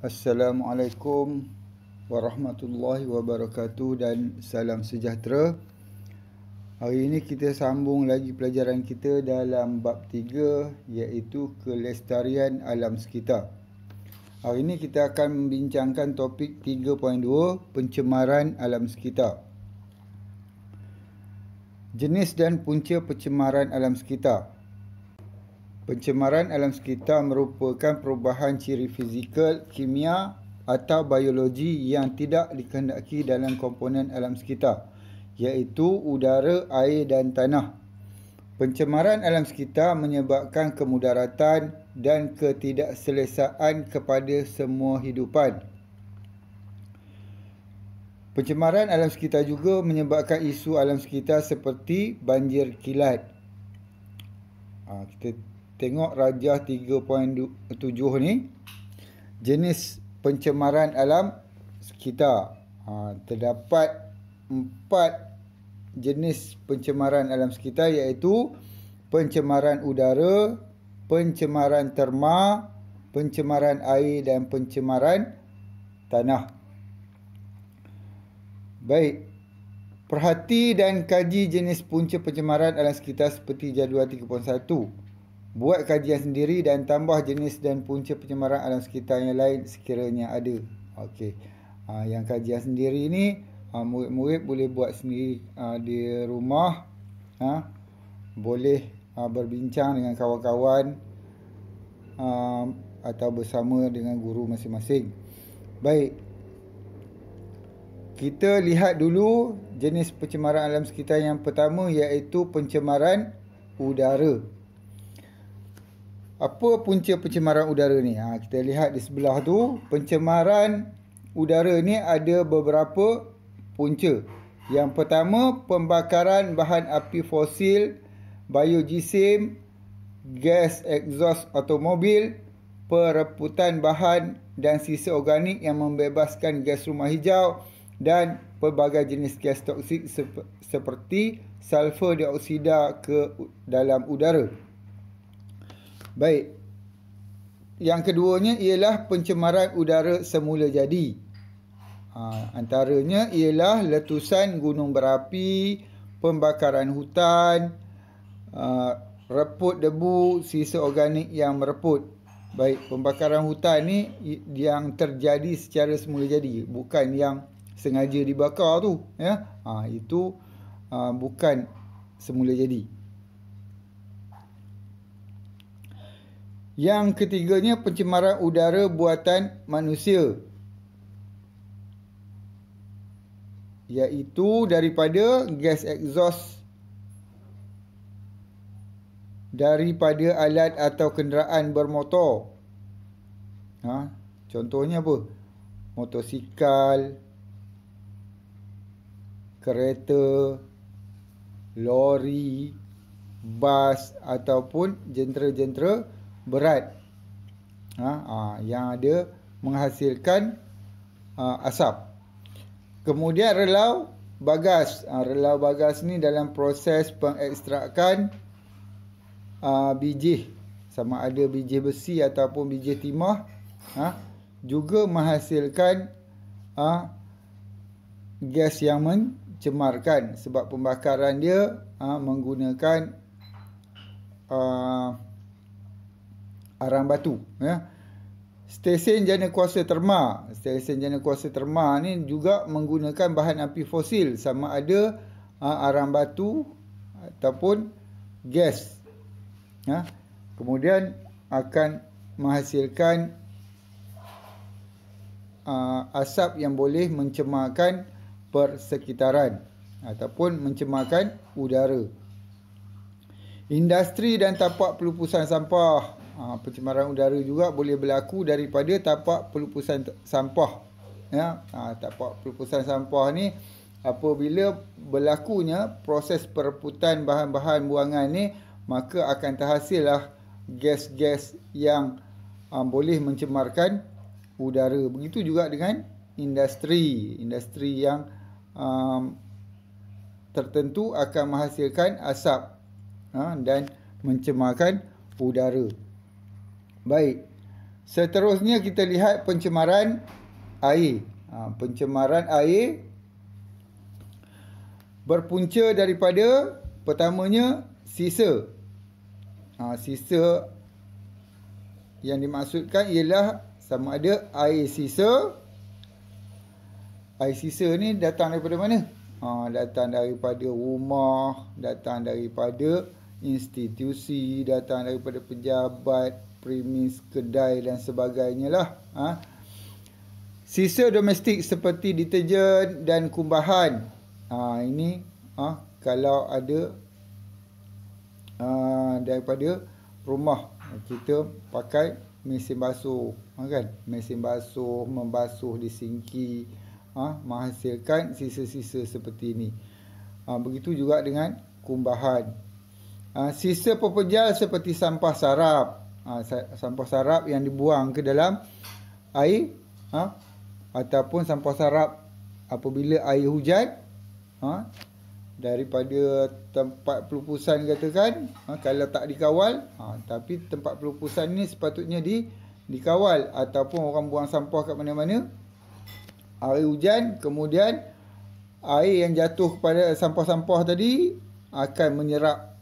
Assalamualaikum warahmatullahi wabarakatuh dan salam sejahtera. Hari ini kita sambung lagi pelajaran kita dalam bab 3 iaitu kelestarian alam sekitar. Hari ini kita akan membincangkan topik 3.2 pencemaran alam sekitar. Jenis dan punca pencemaran alam sekitar. Pencemaran alam sekitar merupakan perubahan ciri fizikal, kimia atau biologi yang tidak dikehendaki dalam komponen alam sekitar, iaitu udara, air dan tanah. Pencemaran alam sekitar menyebabkan kemudaratan dan ketidakselesaan kepada semua hidupan. Pencemaran alam sekitar juga menyebabkan isu alam sekitar seperti banjir kilat. Kita tengok rajah 3.7 ni, jenis pencemaran alam sekitar. Terdapat 4 jenis pencemaran alam sekitar, iaitu pencemaran udara, pencemaran terma, pencemaran air dan pencemaran tanah. Baik, perhati dan kaji jenis punca pencemaran alam sekitar seperti jadual 3.1. Buat kajian sendiri dan tambah jenis dan punca pencemaran alam sekitar yang lain sekiranya ada. Okey. Yang kajian sendiri ni murid-murid boleh buat sendiri di rumah. Boleh berbincang dengan kawan-kawan atau bersama dengan guru masing-masing. Baik. Kita lihat dulu jenis pencemaran alam sekitar yang pertama, iaitu pencemaran udara. Apa punca pencemaran udara ni? Kita lihat di sebelah tu. Pencemaran udara ni ada beberapa punca. Yang pertama, pembakaran bahan api fosil, biogesim, gas exhaust automobil, perebutan bahan dan sisa organik yang membebaskan gas rumah hijau dan pelbagai jenis gas toksik seperti sulfur dioksida ke dalam udara. Baik. Yang keduanya ialah pencemaran udara semula jadi. Antaranya ialah letusan gunung berapi, pembakaran hutan, reput debu, sisa organik yang mereput. Baik, pembakaran hutan ni yang terjadi secara semula jadi, bukan yang sengaja dibakar tu, ya. Itu bukan semula jadi. Yang ketiganya, pencemaran udara buatan manusia, iaitu daripada gas exhaust daripada alat atau kenderaan bermotor. Contohnya apa? Motosikal, kereta, lori, bas ataupun jentera-jentera berat yang ada menghasilkan asap. Kemudian relau bagas. Relau bagas ni dalam proses pengekstrakan biji, sama ada biji besi ataupun biji timah, juga menghasilkan gas yang mencemarkan sebab pembakaran dia menggunakan arang batu, ya. Stesen jana kuasa terma. Stesen jana kuasa terma ni juga menggunakan bahan api fosil, sama ada arang batu ataupun gas. Kemudian akan menghasilkan asap yang boleh mencemarkan persekitaran ataupun mencemarkan udara. Industri dan tapak pelupusan sampah. Pencemaran udara juga boleh berlaku daripada tapak pelupusan sampah, ya. Tapak pelupusan sampah ni apabila berlakunya proses perebutan bahan-bahan buangan ni, maka akan terhasillah gas-gas yang boleh mencemarkan udara. Begitu juga dengan industri yang tertentu akan menghasilkan asap dan mencemarkan udara. Baik. Seterusnya kita lihat pencemaran air. Pencemaran air berpunca daripada pertamanya sisa. Sisa yang dimaksudkan ialah sama ada air sisa. Air sisa ni datang daripada mana? Datang daripada rumah, datang daripada institusi, datang daripada pejabat, premis, kedai dan sebagainya lah. Sisa domestik seperti deterjen dan kumbahan. Ini kalau ada daripada rumah, kita pakai mesin basuh, kan? Mesin basuh, membasuh di sinki, menghasilkan sisa-sisa seperti ini. Begitu juga dengan kumbahan. Sisa pepejal seperti sampah sarap. Sampah sarap yang dibuang ke dalam air, ataupun sampah sarap apabila air hujan, daripada tempat pelupusan katakan, kalau tak dikawal, tapi tempat pelupusan ni sepatutnya dikawal, ataupun orang buang sampah kat mana-mana, air hujan, kemudian air yang jatuh kepada sampah-sampah tadi akan menyerap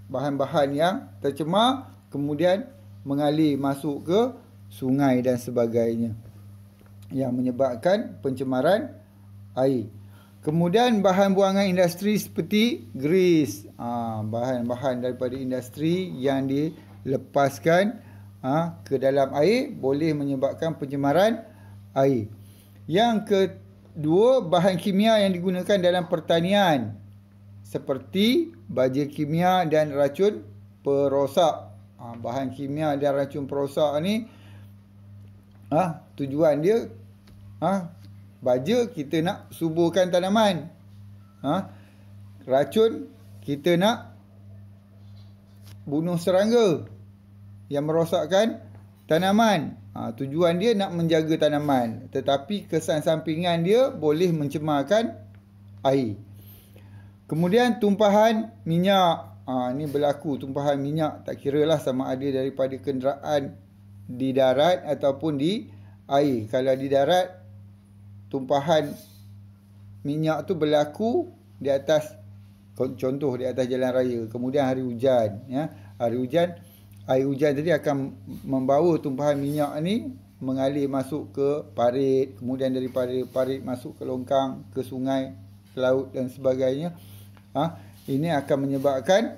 bahan-bahan yang tercemar, kemudian mengalir masuk ke sungai dan sebagainya, yang menyebabkan pencemaran air. Kemudian bahan buangan industri seperti grease, bahan-bahan daripada industri yang dilepaskan ke dalam air boleh menyebabkan pencemaran air. Yang kedua, bahan kimia yang digunakan dalam pertanian seperti baja kimia dan racun perosak. Bahan kimia dan racun perosak ni tujuan dia, baja kita nak suburkan tanaman, racun kita nak bunuh serangga yang merosakkan tanaman. Tujuan dia nak menjaga tanaman, tetapi kesan sampingan dia boleh mencemarkan air. Kemudian tumpahan minyak. Ini berlaku tumpahan minyak, tak kira lah sama ada daripada kenderaan di darat ataupun di air. Kalau di darat, tumpahan minyak tu berlaku di atas, contoh di atas jalan raya. Kemudian hari hujan, hari hujan, air hujan tadi akan membawa tumpahan minyak ni mengalir masuk ke parit, kemudian daripada parit masuk ke longkang, ke sungai, ke laut dan sebagainya. Ini akan menyebabkan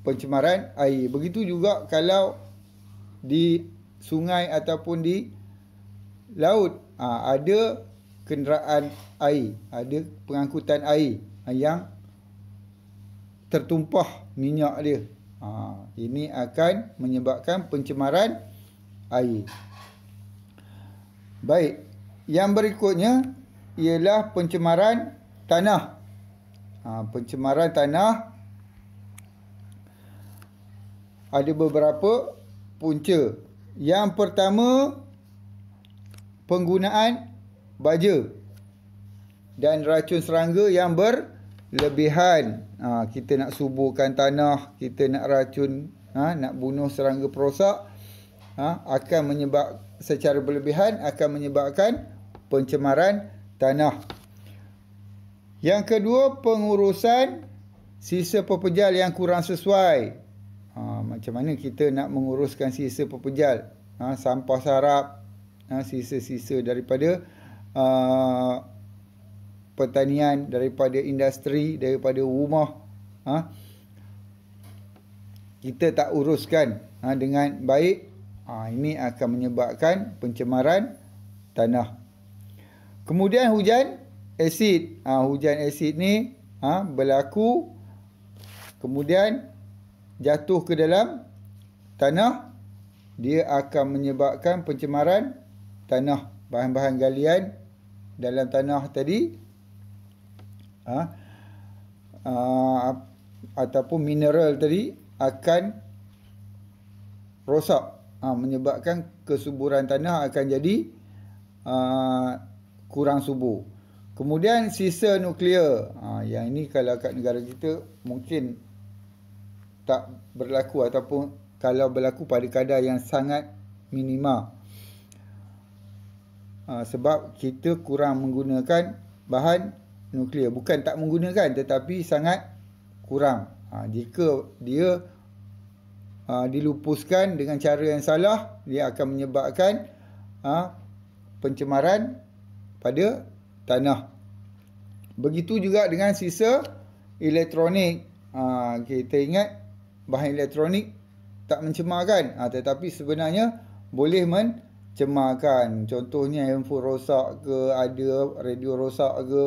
pencemaran air. Begitu juga kalau di sungai ataupun di laut, ada kenderaan air, ada pengangkutan air yang tertumpah minyak dia. Ini akan menyebabkan pencemaran air. Baik, yang berikutnya ialah pencemaran tanah. Pencemaran tanah ada beberapa punca. Yang pertama, penggunaan baja dan racun serangga yang berlebihan. Kita nak suburkan tanah, kita nak racun, nak bunuh serangga perosak, akan menyebab secara berlebihan akan menyebabkan pencemaran tanah. Yang kedua, pengurusan sisa pepejal yang kurang sesuai. Macam mana kita nak menguruskan sisa pepejal? Sampah sarap, sisa-sisa daripada pertanian, daripada industri, daripada rumah, kita tak uruskan dengan baik, ini akan menyebabkan pencemaran tanah. Kemudian hujan asid. Hujan asid ni berlaku, kemudian jatuh ke dalam tanah, dia akan menyebabkan pencemaran tanah. Bahan-bahan galian dalam tanah tadi, ataupun mineral tadi akan rosak, menyebabkan kesuburan tanah akan jadi kurang subur. Kemudian sisa nuklear. Yang ini kalau kat negara kita mungkin tak berlaku ataupun kalau berlaku pada kadar yang sangat minima. Sebab kita kurang menggunakan bahan nuklear. Bukan tak menggunakan, tetapi sangat kurang. Jika dia dilupuskan dengan cara yang salah, dia akan menyebabkan pencemaran pada tanah. Begitu juga dengan sisa elektronik. Kita ingat bahan elektronik tak mencemarkan, tetapi sebenarnya boleh mencemarkan. Contohnya handphone rosak ke, ada radio rosak ke,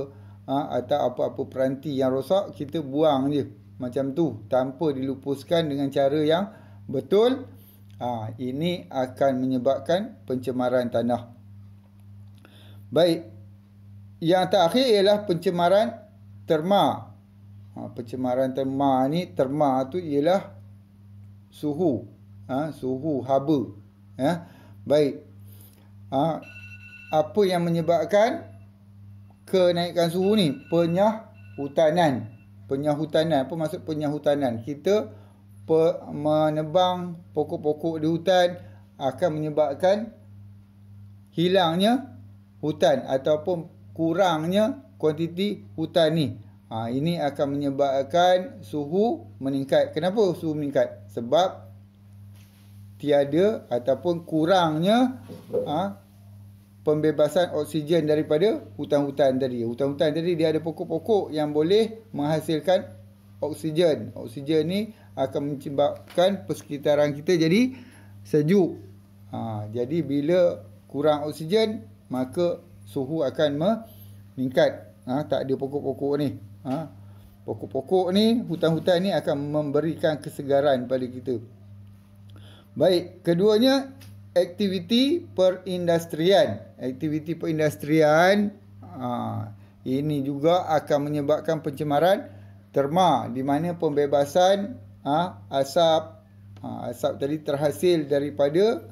atau apa-apa peranti yang rosak, kita buang je macam tu tanpa dilupuskan dengan cara yang betul. Ini akan menyebabkan pencemaran tanah. Baik, yang terakhir ialah pencemaran terma. Pencemaran terma ni, terma tu ialah suhu, suhu haba. Baik, apa yang menyebabkan kenaikan suhu ni? Penyahutanan. Penyahutanan, apa maksud penyahutanan? Kita menebang pokok-pokok di hutan akan menyebabkan hilangnya hutan ataupun kurangnya kuantiti hutan ni. Ini akan menyebabkan suhu meningkat. Kenapa suhu meningkat? Sebab tiada ataupun kurangnya pembebasan oksigen daripada hutan-hutan tadi. Hutan-hutan tadi dia ada pokok-pokok yang boleh menghasilkan oksigen. Oksigen ni akan menyebabkan persekitaran kita jadi sejuk. Jadi bila kurang oksigen, maka suhu akan meningkat. Tak ada pokok-pokok ni. Pokok-pokok ni, hutan-hutan ni akan memberikan kesegaran pada kita. Baik, keduanya aktiviti perindustrian. Aktiviti perindustrian ini juga akan menyebabkan pencemaran terma, di mana pembebasan asap tadi terhasil daripada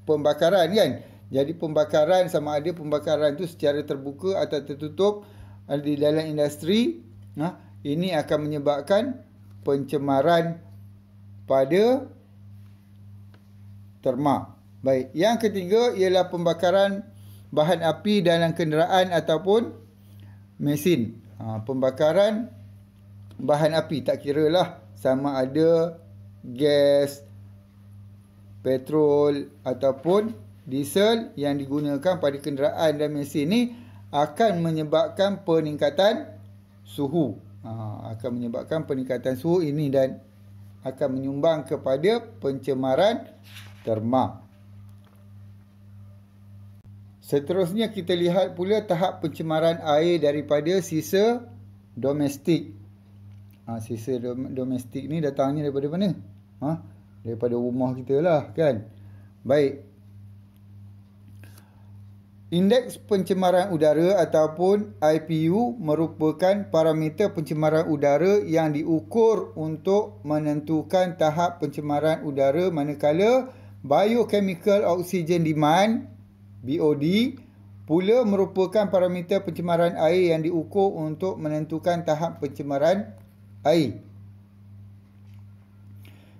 pembakaran kan. Jadi pembakaran, sama ada pembakaran tu secara terbuka atau tertutup di dalam industri, ini akan menyebabkan pencemaran pada terma. Baik, yang ketiga ialah pembakaran bahan api dalam kenderaan ataupun mesin. Pembakaran bahan api, tak kira lah sama ada gas, petrol ataupun diesel yang digunakan pada kenderaan dan mesin ni akan menyebabkan peningkatan suhu. Akan menyebabkan peningkatan suhu ini dan akan menyumbang kepada pencemaran terma. Seterusnya kita lihat pula tahap pencemaran air daripada sisa domestik. Sisa domestik ni datangnya daripada mana? Daripada rumah kita lah kan. Baik. Indeks pencemaran udara ataupun IPU merupakan parameter pencemaran udara yang diukur untuk menentukan tahap pencemaran udara, manakala biochemical oxygen demand BOD pula merupakan parameter pencemaran air yang diukur untuk menentukan tahap pencemaran air.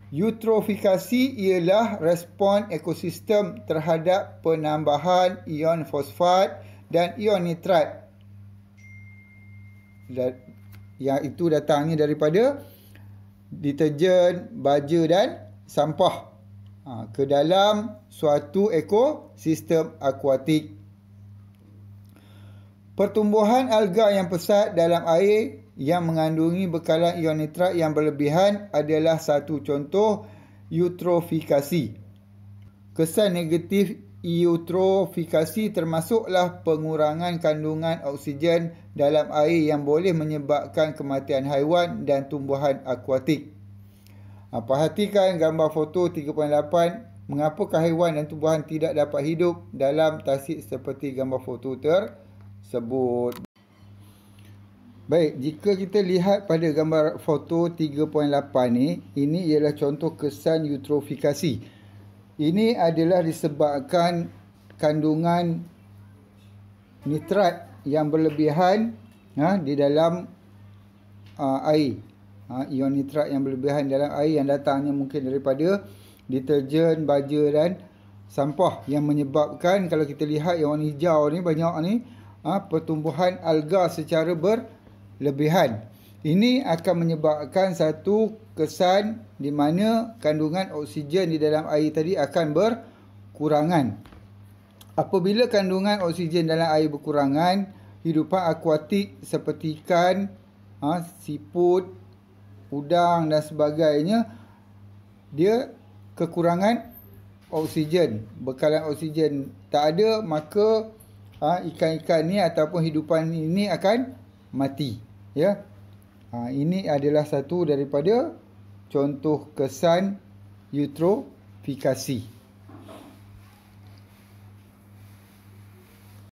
Eutrofikasi ialah respon ekosistem terhadap penambahan ion fosfat dan ion nitrat, yang itu datangnya daripada deterjen, baja dan sampah ke dalam suatu ekosistem akuatik. Pertumbuhan alga yang pesat dalam air yang mengandungi bekalan ion nitrat yang berlebihan adalah satu contoh eutrofikasi. Kesan negatif eutrofikasi termasuklah pengurangan kandungan oksigen dalam air yang boleh menyebabkan kematian haiwan dan tumbuhan akuatik. Perhatikan gambar foto 3.8. Mengapakah haiwan dan tumbuhan tidak dapat hidup dalam tasik seperti gambar foto tersebut? Baik, jika kita lihat pada gambar foto 3.8 ni, ini ialah contoh kesan eutrofikasi. Ini adalah disebabkan kandungan nitrat yang berlebihan di dalam air. ion nitrat yang berlebihan dalam air yang datangnya mungkin daripada deterjen, baja dan sampah, yang menyebabkan kalau kita lihat yang warna hijau ni banyak ni pertumbuhan alga secara berlebihan. Ini akan menyebabkan satu kesan di mana kandungan oksigen di dalam air tadi akan berkurangan. Apabila kandungan oksigen dalam air berkurangan, hidupan akuatik seperti ikan, siput, udang dan sebagainya, dia kekurangan oksigen. Bekalan oksigen tak ada, maka ikan-ikan ni ataupun hidupan ini akan mati. Ya. Ini adalah satu daripada contoh kesan eutrofikasi.